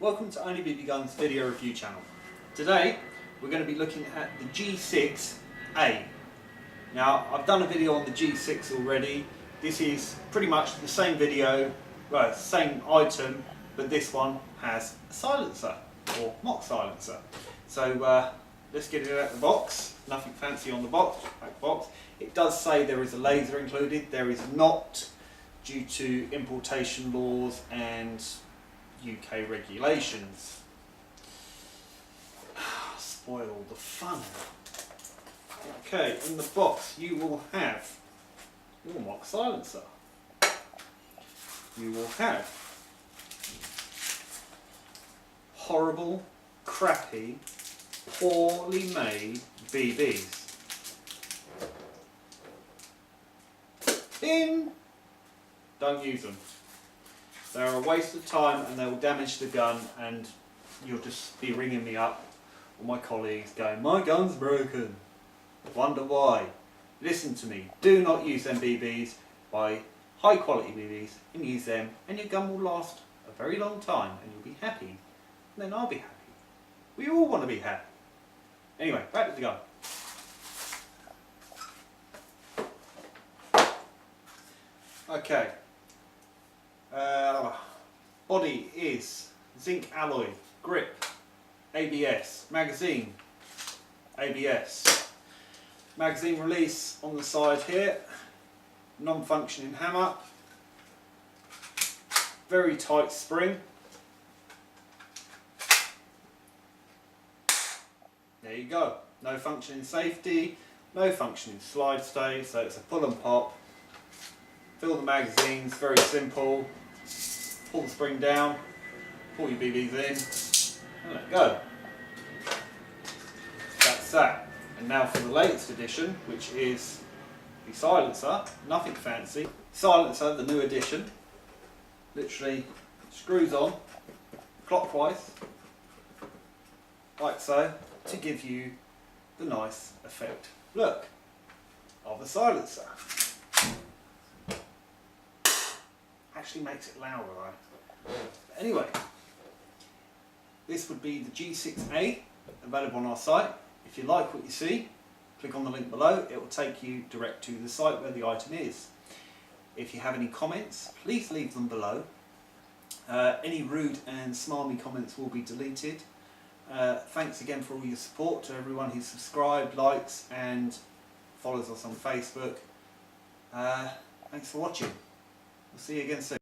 Welcome to onlyBBguns video review channel. Today we're going to be looking at the G6A. Now I've done a video on the G6 already. This is pretty much the same video, well, same item, but this one has a silencer or mock silencer. So let's get it out of the box. Nothing fancy on the back box. It does say there is a laser included. There is not, due to importation laws and UK regulations. Spoil the fun. Okay, in the box you will have your mock silencer. You will have horrible, crappy, poorly made BBs. Don't use them. They're a waste of time and they will damage the gun, and you'll just be ringing me up or my colleagues going, my gun's broken. Wonder why. Listen to me. Do not use them BBs. Buy high quality BBs and use them, and your gun will last a very long time and you'll be happy. And then I'll be happy. We all want to be happy. Anyway, back to the gun. Okay. Body is zinc alloy, grip, ABS, magazine, ABS. Magazine release on the side here, non-functioning hammer, very tight spring. There you go, no functioning safety, no functioning slide stay, so it's a pull and pop. Fill the magazines, very simple. Pull the spring down, pull your BBs in, and let go. That's that. And now for the latest edition, which is the silencer. Nothing fancy. Silencer, the new edition. Literally screws on clockwise, like so, to give you the nice effect, look, of a silencer. Actually makes it louder, right? But anyway, this would be the G6A, available on our site. If you like what you see, click on the link below. It will take you direct to the site where the item is. If you have any comments, please leave them below. Any rude and smarmy comments will be deleted. Thanks again for all your support, to everyone who's subscribed, likes and follows us on Facebook. Thanks for watching. We'll see you again soon.